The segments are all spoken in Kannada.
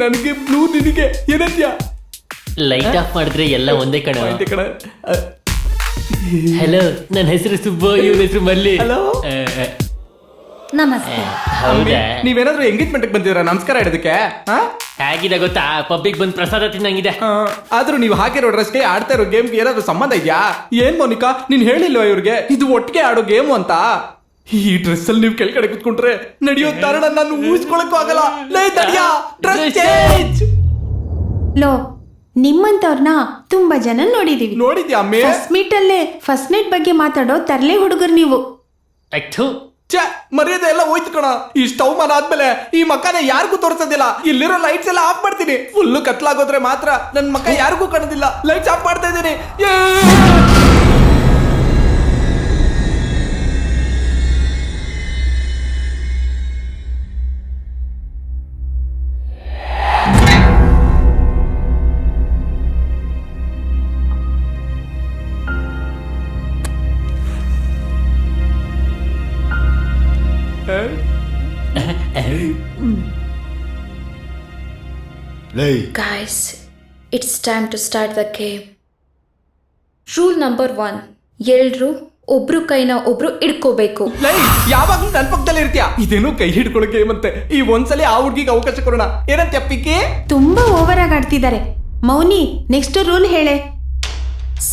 ನನಗೆ ಬ್ಲೂ ನಿನಗೆ ಏನಂತ್ಯಾ? ಲೈಟ್ ಆಫ್ ಮಾಡಿದ್ರೆ ಎಲ್ಲ ಒಂದೇ ಕಣ. ಕಣ. ಹಲೋ, ನನ್ನ ಹೆಸರು ಸುಬ್ಬು, ಇವ್ರ ಹೆಸರು ಮಲ್ಲಿ. ಹಲೋ. ನಮಸ್ತೆ. ಹೌದಾ? ನೀವೇನಾದ್ರೂ ಎಂಗೇಜ್ಮೆಂಟ್ ಬಂದಿದ್ದೀರಾ ನಮಸ್ಕಾರ ಇಡೋದಕ್ಕೆ? ಹೇಗಿದೆ ಗೊತ್ತಾ, ಪಬ್ಲಿಕ್ ಬಂದು ಪ್ರಸಾದ ತಿನ್ನಂಗಿದೆ. ಆದ್ರೂ ನೀವು ಹಾಕಿರೋ ಡ್ರೆಸ್ಗೆ ಆಡ್ತಾ ಇರೋ ಗೇಮ್ಗೆ ಏನಾದ್ರು ಸಂಬಂಧ ಇದೆಯಾ? ಏನ್ ಮೋನಿಕಾ, ನೀನ್ ಹೇಳಿಲ್ವ ಇವ್ರಿಗೆ ಇದು ಒಟ್ಟಿಗೆ ಆಡೋ ಗೇಮು ಅಂತ? ಈ ಡ್ರೆಸ್ ಅಲ್ಲಿ ನೀವು ಕೆಳಗಡೆ ಕುತ್ಕೊಂಡ್ರೆ ನಡೆಯೋ ಕಾರಣ ನಾನು ಊಹಿಸ್ಕೊಳಕ್ಕೂ ಆಗಲ್ಲ. ಲೋ, ನಿಮ್ಮಂತವ್ರನ್ನ ತುಂಬಾ ಜನ ನೋಡಿದೀವಿ. ನೋಡಿದ್ಯಾ ಅಮ್ಮೆ? ಫಸ್ಟ್ ಮೀಟ್ ಅಲ್ಲೇ ಫಸ್ಟ್ ನೈಟ್ ಬಗ್ಗೆ ಮಾತಾಡೋ ತರ್ಲೆ ಹುಡುಗರು ನೀವು. ಮರ್ಯಾದೆ ಎಲ್ಲ ಹೋಯ್ತು ಕಣ. ಈ ಸ್ಟವ್ ಮನ ಆದ್ಮೇಲೆ ಈ ಮಕ್ಕನ ಯಾರಿಗೂ ತೋರಿಸೋದಿಲ್ಲ. ಇಲ್ಲಿರೋ ಲೈಟ್ಸ್ ಎಲ್ಲ ಆಫ್ ಮಾಡ್ತೀನಿ. ಫುಲ್ ಕತ್ಲಾಗೋದ್ರೆ ಮಾತ್ರ ನನ್ ಮಕ್ಕ ಯಾರಿಗೂ ಕಾಣೋದಿಲ್ಲ. ಲೈಟ್ಸ್ ಆಫ್ ಮಾಡ್ತಾ ಇದ್ದೀನಿ. Guys, it's time to start the game. Rule number 1. ಎಲ್ರು ಒಬ್ರು ಕೈನ ಒಬ್ರು ಹಿಡ್ಕೋಬೇಕು. ಯಾವಾಗ್ಲೂ ನನ್ ಪಕ್ಕದಲ್ಲಿ ಇರ್ತೀಯ. ಇದೇನು ಕೈ ಹಿಡ್ಕೊಳ್ಳೋ ಗೇಮ್ ಅಂತೆ. ಈ ಒಂದ್ಸಲಿ ಆ ಹುಡ್ಗಿಗೆ ಅವಕಾಶ ಕೊಡೋಣ. ಏನಂತ ಪಿಕೆ? ತುಂಬಾ ಓವರ್ ಆಗಿ ಆಡ್ತಿದ್ದಾರೆ. ಮೌನಿ, ನೆಕ್ಸ್ಟ್ ರೂಲ್ ಹೇಳೆ.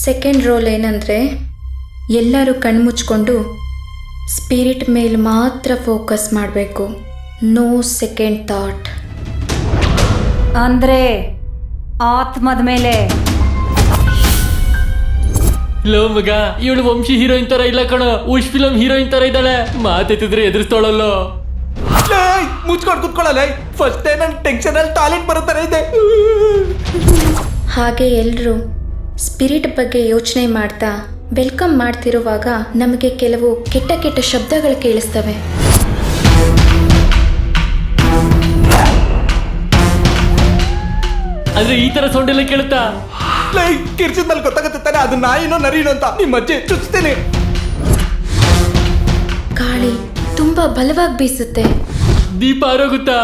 ಸೆಕೆಂಡ್ ರೂಲ್ ಏನಂದ್ರೆ ಎಲ್ಲರೂ ಕಣ್ಮುಚ್ಕೊಂಡು ಸ್ಪಿರಿಟ್ ಮೇಲೆ ಮಾತ್ರ ಫೋಕಸ್ ಮಾಡಬೇಕು. No second thought. ಅಂದ್ರೆ ಆತ್ಮದ ಮೇಲೆ. ಲೋ ಮಗ, ಇವಳು ವಂಶಿ ಹೀರೋಯಿನ್ ತರ ಇಲ್ಲ ಕಣ, ಉಷ್ ಫಿಲಂ ಹೀರೋಯಿನ್ ತರ ಇದ್ದಾಳೆ. ಮಾತೆತ್ತಿದ್ರೆ ಎದುರಿಸ್ತೋಳಲ್ಲೋ. ಮುಚ್ಕೊಂಡು ಕುತ್ಕೊಳ್ಳಲ್ಲ. ಫಸ್ಟ್ ಟೈಮ್ ನನ್ ಟೆನ್ಷನ್ ಅಲ್ಲಿ ಟಾಯ್ಲೆಟ್ ಬರೋ ತರ ಇದೆ. ಹಾಗೆ ಎಲ್ಲರೂ ಸ್ಪಿರಿಟ್ ಬಗ್ಗೆ ಯೋಚನೆ ಮಾಡ್ತಾ ವೆಲ್ಕಮ್ ಮಾಡ್ತಿರುವಾಗ ನಮಗೆ ಕೆಲವು ಕೆಟ್ಟ ಕೆಟ್ಟ ಶಬ್ದಗಳು ಕೇಳಿಸ್ತವೆ. ಆದ್ರೆ ಈ ತರ ಸೌಂಡ್ ಎಲ್ಲ ಕೇಳುತ್ತಾ? ಕಿರ್ಚಿದ ಮೇಲೆ ಗೊತ್ತಾಗುತ್ತೆ ತಾನೆ ಅದು ನಾಯಿನೋ ನರಿನೋ ಅಂತ. ನಿಮ್ಮ ಅಜ್ಜಿ ಚುಚ್ತೇನೆ. ಗಾಳಿ ತುಂಬಾ ಬಲವಾಗಿ ಬೀಸುತ್ತೆ. ದೀಪ ಆರೋಗುತ್ತಾ?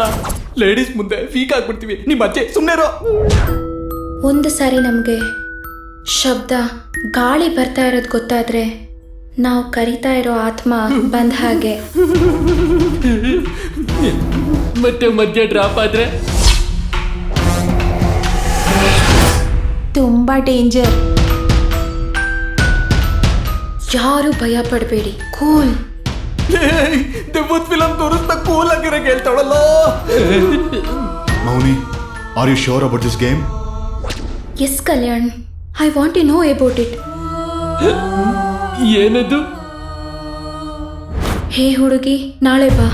ಲೇಡೀಸ್ ಮುಂದೆ ವೀಕ್ ಆಗ್ಬಿಡ್ತೀವಿ. ನಿಮ್ಮ ಅಜ್ಜಿ ಸುಮ್ಮನೆ ಇರೋ. ಒಂದು ಸಾರಿ ನಮಗೆ ಶಬ್ದ ಗಾಳಿ ಬರ್ತಾ ಇರೋದು ಗೊತ್ತಾದ್ರೆ ನಾವು ಕರಿತಾ ಇರೋ ಆತ್ಮ ಬಂದ ಹಾಗೆ. ಮತ್ತೆ ಮಧ್ಯ ಡ್ರಾಪ್ ಆದ್ರೆ ತುಂಬಾ ಡೇಂಜರ್. ಯಾರು ಭಯ ಪಡಬೇಡಿ, ಕೂಲ್. ದೆವ್ವದ ಫಿಲಂ ತೋರಿಸ್ತಾ ಕೂಲ್ ಆಗಿರೋ ಹೇಳ್ತಾಳಲ್ಲ. Mauni, are you sure about this game? Yes Kalyan, I want to know about it. ಏನದು? ಹೇ ಹುಡುಗಿ, ನಾಳೆ ಬಾ.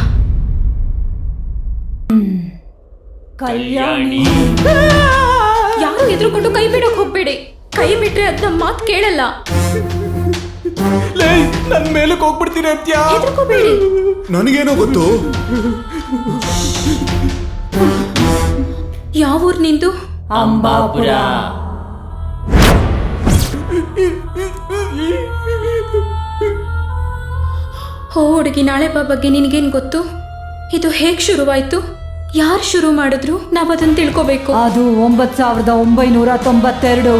ಕಲ್ಯಾಣಿ. ಯಾರು ಎದುರುಕೊಂಡು ಕೈ ಬಿಡೋಕ್ ಹೋಗ್ಬೇಡಿ. ಕೈ ಬಿಟ್ರೆ ಅದ್ ನಮ್ಮ ಮಾತು ಕೇಳಲ್ಲ. ನನ್ ಮೇಲಕ್ಕೆ ಹೋಗ್ಬಿಡ್ತೀನಿ ಅಂತ್ಯಾ? ಹೆದರ್ಕೋಬೇಡಿ. ನನಗೇನೋ ಗೊತ್ತು. ಯಾವ ಊರ್ ನಿಂದು? ಅಂಬಾಪುರ. ಹೋ ಹುಡುಗಿ, ನಾಳೆ ಬಾ ಬಗ್ಗೆ ನಿನಗೇನು ಗೊತ್ತು? ಇದು ಹೇಗೆ ಶುರುವಾಯ್ತು? ಯಾರು ಶುರು ಮಾಡಿದ್ರು? ನಾವು ಅದನ್ನು ತಿಳ್ಕೋಬೇಕು. ಅದು 9992.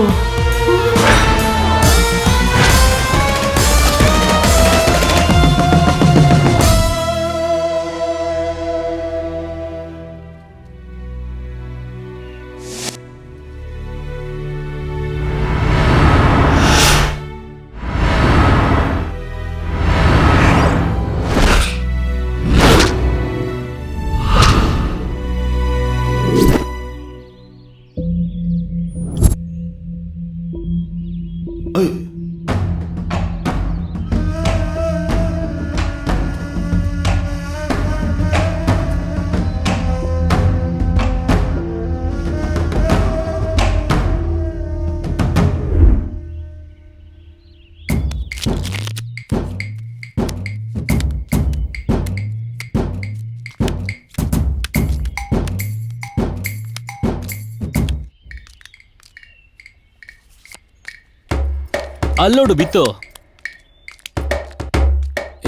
ಅಲ್ಲೋಡು ಬಿತ್ತು.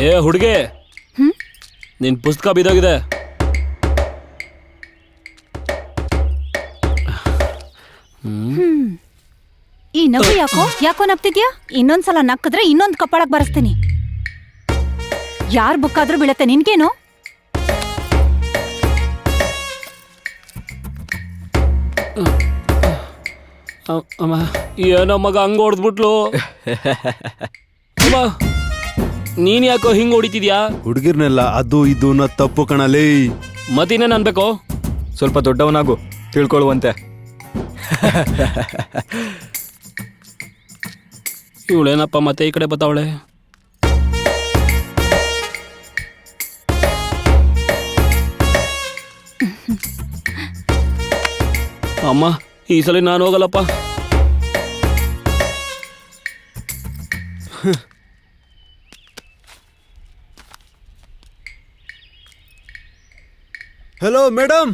ಏ ಹುಡುಗೆ, ನಿನ್ ಪುಸ್ತಕ ಬಿದ್ದೋಗಿದೆ. ಈ ನಗು ಯಾಕೋ ನಪ್ತಿದ್ಯಾ? ಇನ್ನೊಂದ್ಸಲ ನಕ್ಕಿದ್ರೆ ಇನ್ನೊಂದ್ ಕಪ್ಪಳಕ್ ಬರಸ್ತೀನಿ. ಯಾರ್ ಬುಕ್ಕಾದ್ರೂ ಬೀಳತ್ತೆ, ನಿನ್ಗೇನು? ಅಮ್ಮ ಏನೋ ಮಗ ಹಂಗ ಹೊಡೆದ್ಬಿಟ್ಲು. ಅಮ್ಮ ನೀನ್ ಯಾಕೋ ಹಿಂಗ್ ಹೊಡಿತಿದ್ಯಾ? ಹುಡುಗಿರ್ನೆಲ್ಲ ಅದು ಇದು ಅನ್ನೋ ತಪ್ಪು ಕಣಲೇ. ಮತ್ತಿನ್ನೇನ್ ಅನ್ಬೇಕು? ಸ್ವಲ್ಪ ದೊಡ್ಡವನಾಗು, ತಿಳ್ಕೊಳ್ಳುವಂತೆ. ಇವಳೇನಪ್ಪ ಮತ್ತೆ ಈ ಕಡೆ ಬತ್ತಾವಳೆ? ಅಮ್ಮ ಈ ಸಲ ನಾನು ಹೋಗಲ್ಲಪ್ಪ. Hello madam.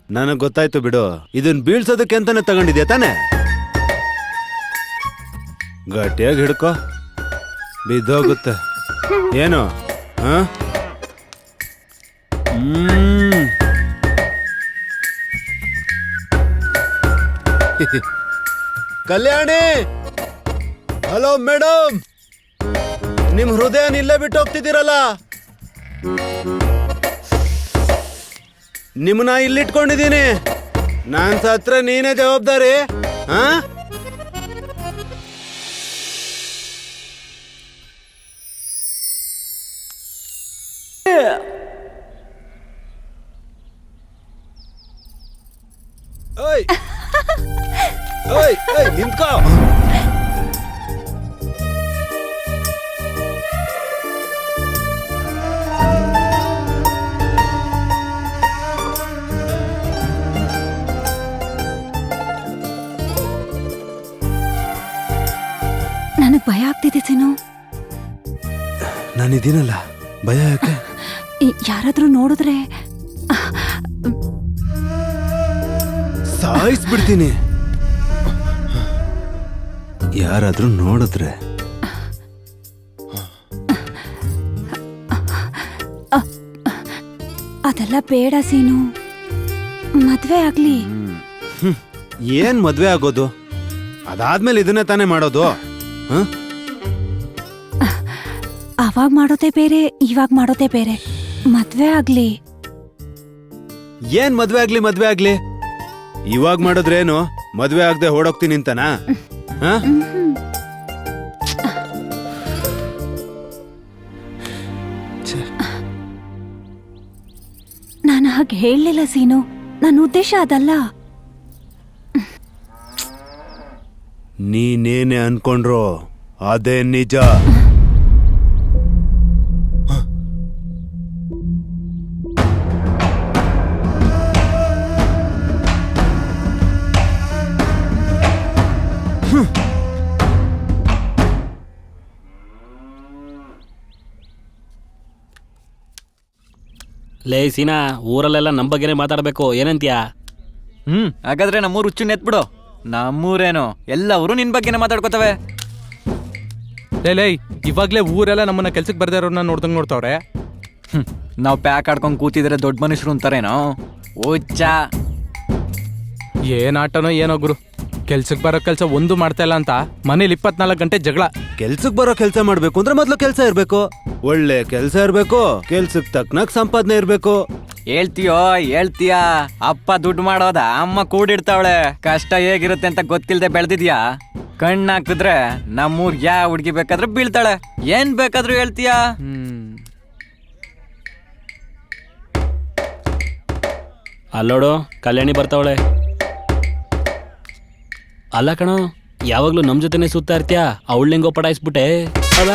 ನನಗ್ ಗೊತ್ತಾಯ್ತು ಬಿಡು, ಇದನ್ ಬೀಳ್ಸೋದಕ್ಕೆ ಅಂತಾನೆ ತಗೊಂಡಿದ್ಯಾ ತಾನೆ? ಗಟ್ಟಿಯಾಗಿ ಹಿಡ್ಕೋ, ಬಿದ್ದೋಗುತ್ತೆ. ಏನು ಹ? ಕಲ್ಯಾಣಿ, ಹಲೋ ಮೇಡಮ್. ನಿಮ್ ಹೃದಯನ ಇಲ್ಲೇ ಬಿಟ್ಟು ಹೋಗ್ತಿದ್ದೀರಲ್ಲ, ನಿಮ್ಮನ್ನ ಇಲ್ಲಿಟ್ಕೊಂಡಿದ್ದೀನಿ. ನಾನ್ ಸತ್ರ ನೀನೇ ಜವಾಬ್ದಾರಿ. ಹಾ ಓಯ್ ಓಯ್ ಓಯ್ ನಿಂತ್ಕೋ. ನನಗ್ ಭಯ ಆಗ್ತಿದೆ ಸೀನು. ನಾನಿದ್ದೀನಲ್ಲ, ಭಯ ಯಾಕೆ? ಯಾರಾದ್ರೂ ನೋಡಿದ್ರೆ ಸಾಯಿಸ್ಬಿಡ್ತೀನಿ. ಯಾರಾದ್ರೂ ನೋಡಿದ್ರೆ ಅದೆಲ್ಲ ಬೇಡ ಸೀನು. ಮದ್ವೆ ಆಗ್ಲಿ. ಏನ್ ಮದ್ವೆ ಆಗೋದು? ಅದಾದ್ಮೇಲೆ ಇದನ್ನೇ ತಾನೇ ಮಾಡೋದು. ಅವಾಗ್ ಮಾಡೋದೇ ಬೇರೆ, ಇವಾಗ್ ಮಾಡೋದೇ ಬೇರೆ. ಮದ್ವೆ ಆಗ್ಲಿ. ಏನ್ ಮದ್ವೆ ಆಗ್ಲಿ? ಇವಾಗ ಮಾಡಿದ್ರೇನು? ಮದ್ವೆ ಆಗದೆ ಓಡೋಗ್ತೀನಿ ಅಂತನಾ? ನಾನು ಹಾಗೆ ಹೇಳಲಿಲ್ಲ ಸೀನು. ನನ್ನ ಉದ್ದೇಶ ಅದಲ್ಲ. ನೀನೇನೆ ಅನ್ಕೊಂಡ್ರೋ ಅದೇ ನಿಜ. ಲೇ ಸೀನಾ, ಊರಲ್ಲೆಲ್ಲ ನಮ್ ಬಗ್ಗೆನೇ ಮಾತಾಡ್ಬೇಕು, ಏನಂತೀಯಾ? ಹಾಗಾದ್ರೆ ನಮ್ಮೂರು ಹುಚ್ಚು ಎತ್ಬಿಡು. ನಮ್ಮೂರೇನು, ಎಲ್ಲವರು ನಿನ್ ಬಗ್ಗೆನೇ ಮಾತಾಡ್ಕೋತವೆ. ಲೇ ಇವಾಗ್ಲೇ ಊರೆಲ್ಲ ನಮ್ಮನ್ನ ಕೆಲ್ಸಕ್ಕೆ ಬರ್ದೇ ಇರೋರ್ನ ನೋಡ್ದಂಗ್ ನೋಡ್ತಾವ್ರೆ. ನಾವು ಪ್ಯಾಕ್ ಆಡ್ಕೊಂಡ್ ಕೂತಿದ್ರೆ ದೊಡ್ಡ ಮನುಷ್ಯರು ಅಂತಾರೇನೋ. ಹುಚ್ಚ. ಏನ್ ಆಟನೋ ಏನೋ ಗುರು, ಕೆಲ್ಸಕ್ಕೆ ಬರೋ ಕೆಲ್ಸ ಒಂದು ಮಾಡ್ತಾ ಇಲ್ಲ ಅಂತ ಮನೇಲಿ 24 ಗಂಟೆ ಜಗಳ. ಕೆಲ್ಸಕ್ ಬರೋ ಕೆಲ್ಸ ಮಾಡ್ಬೇಕು ಅಂದ್ರೆ ಮೊದ್ಲು ಕೆಲ್ಸ ಇರ್ಬೇಕು, ಒಳ್ಳೆ ಕೆಲ್ಸ ಇರ್ಬೇಕು, ಕೆಲ್ಸಕ್ ತಕ್ಕನಾಗ್ ಸಂಪಾದನೆ ಇರ್ಬೇಕು. ಹೇಳ್ತೀಯಾ? ಅಪ್ಪ ದುಡ್ಡು ಮಾಡೋದ, ಅಮ್ಮ ಕೂಡಿಡ್ತಾವಳೆ. ಕಷ್ಟ ಹೇಗಿರುತ್ತೆ ಅಂತ ಗೊತ್ತಿಲ್ದೆ ಬೆಳ್ದಿದ್ಯಾ? ಕಣ್ಣಾಕಿದ್ರೆ ನಮ್ಮೂರ್ ಯಾವ ಹುಡ್ಗಿ ಬೇಕಾದ್ರೆ ಬೀಳ್ತಾಳೆ. ಏನ್ ಬೇಕಾದ್ರೂ ಹೇಳ್ತೀಯಾ? ಅಲ್ಲೋಡು, ಕಲ್ಯಾಣಿ ಬರ್ತಾವಳೆ. ಅಲ್ಲ ಕಣೋ, ಯಾವಾಗ್ಲೂ ನಮ್ ಜೊತೆನೆ ಸುತ್ತಾ ಇರ್ತೀಯಾ? ಅವಳ್ ಹೆಂಗೋ ಪಡಾಯಿಸ್ಬಿಟ್ಟೆ ಅಲ್ಲ?